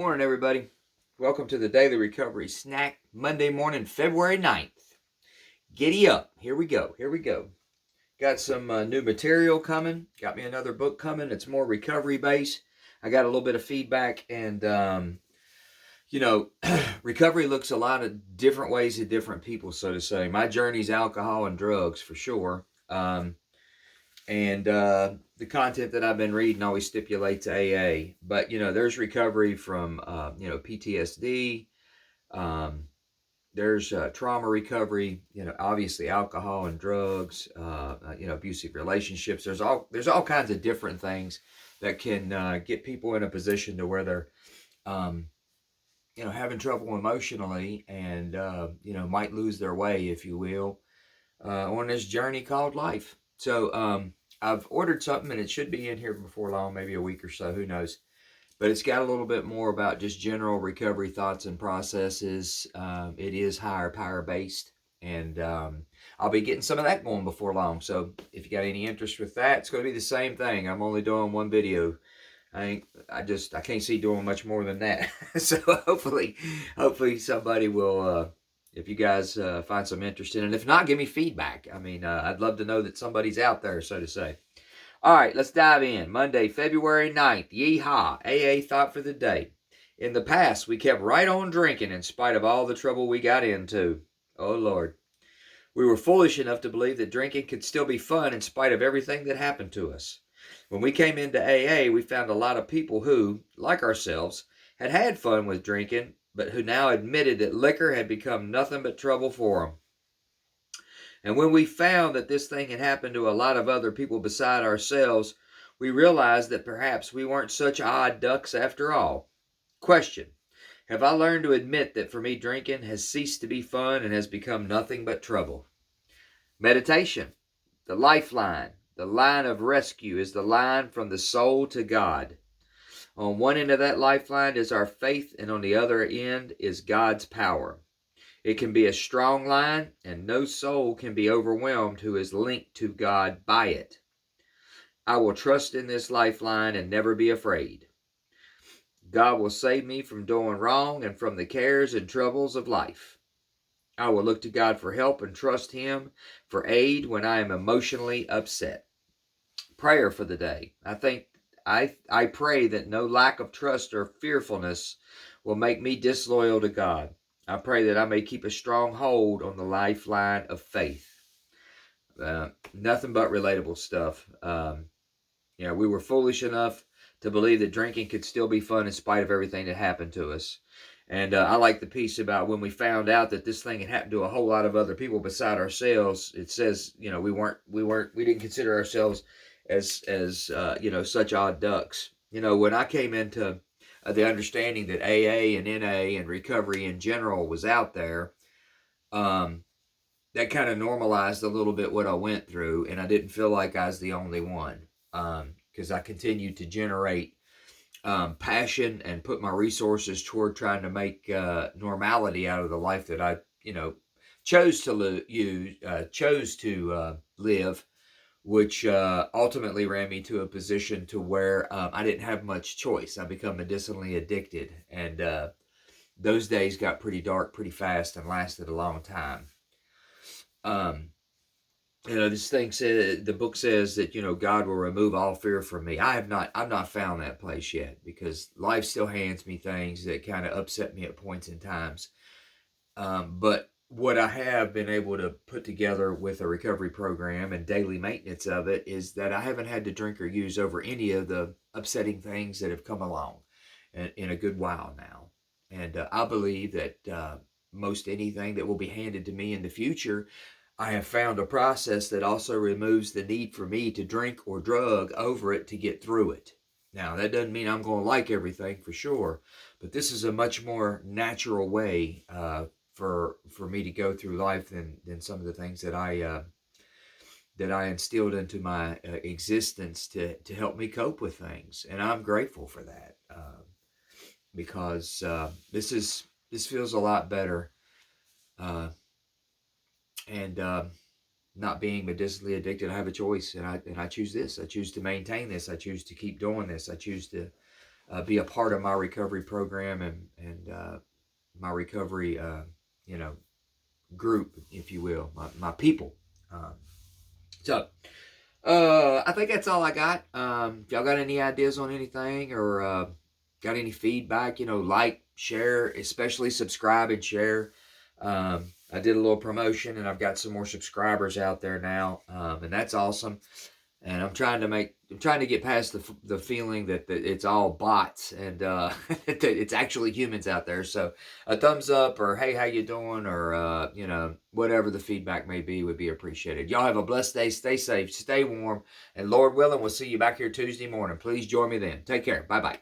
Morning, everybody. Welcome to the Daily Recovery Snack, Monday morning, February 9th. Giddy up. Here we go. Got some new material coming. Got me another book coming. It's more recovery based. I got a little bit of feedback, and, recovery looks a lot of different ways to different people, so to say. My journey's alcohol and drugs for sure. And the content that I've been reading always stipulates AA. But, there's recovery from, PTSD. There's trauma recovery, obviously alcohol and drugs, abusive relationships. There's all kinds of different things that can get people in a position to where they're, having trouble emotionally and, might lose their way, if you will, on this journey called life. So, I've ordered something and it should be in here before long, maybe a week or so, who knows. But it's got a little bit more about just general recovery thoughts and processes. It is higher power based, and I'll be getting some of that going before long. So if you got any interest with that, it's going to be the same thing. I'm only doing one video. I can't see doing much more than that. So hopefully somebody will. If you guys find some interest in it, if not, give me feedback. I mean, I'd love to know that somebody's out there, so to say. All right, let's dive in. Monday, February 9th. Yeehaw. AA thought for the day. In the past, we kept right on drinking in spite of all the trouble we got into. Oh, Lord. We were foolish enough to believe that drinking could still be fun in spite of everything that happened to us. When we came into AA, we found a lot of people who, like ourselves, had had fun with drinking, but who now admitted that liquor had become nothing but trouble for them. And when we found that this thing had happened to a lot of other people beside ourselves, we realized that perhaps we weren't such odd ducks after all. Question: have I learned to admit that for me drinking has ceased to be fun and has become nothing but trouble? Meditation. The lifeline, the line of rescue, is the line from the soul to God. On one end of that lifeline is our faith, and on the other end is God's power. It can be a strong line, and no soul can be overwhelmed who is linked to God by it. I will trust in this lifeline and never be afraid. God will save me from doing wrong and from the cares and troubles of life. I will look to God for help and trust Him for aid when I am emotionally upset. Prayer for the day. I pray that no lack of trust or fearfulness will make me disloyal to God. I pray that I may keep a strong hold on the lifeline of faith. Nothing but relatable stuff. We were foolish enough to believe that drinking could still be fun in spite of everything that happened to us. And I like the piece about when we found out that this thing had happened to a whole lot of other people beside ourselves. It says, we didn't consider ourselves as such odd ducks. When I came into the understanding that AA and NA and recovery in general was out there, that kind of normalized a little bit what I went through, and I didn't feel like I was the only one, because I continued to generate passion and put my resources toward trying to make normality out of the life that I, chose to live, which ultimately ran me to a position to where I didn't have much choice. I become medicinally addicted, and those days got pretty dark pretty fast and lasted a long time. This thing says, the book says that, God will remove all fear from me. I've not found that place yet, because life still hands me things that kind of upset me at points in times. But what I have been able to put together with a recovery program and daily maintenance of it is that I haven't had to drink or use over any of the upsetting things that have come along in a good while now. And I believe that most anything that will be handed to me in the future, I have found a process that also removes the need for me to drink or drug over it to get through it. Now, that doesn't mean I'm going to like everything for sure, but this is a much more natural way for me to go through life than some of the things that I instilled into my existence to help me cope with things, and I'm grateful for that, because this feels a lot better. And not being medicinally addicted, I have a choice, and I choose this. I choose to maintain this. I choose to keep doing this. I choose to be a part of my recovery program and my recovery, you know, group, if you will, my people. Um, so I think that's all I got. If y'all got any ideas on anything or got any feedback, you know, like, share, especially subscribe and share. I did a little promotion and I've got some more subscribers out there now, and that's awesome. And I'm trying to get past the feeling that it's all bots and it's actually humans out there. So a thumbs up or hey, how you doing, or you know, whatever the feedback may be would be appreciated. Y'all have a blessed day. Stay safe, stay warm, and Lord willing, we'll see you back here Tuesday morning. Please join me then. Take care. Bye bye.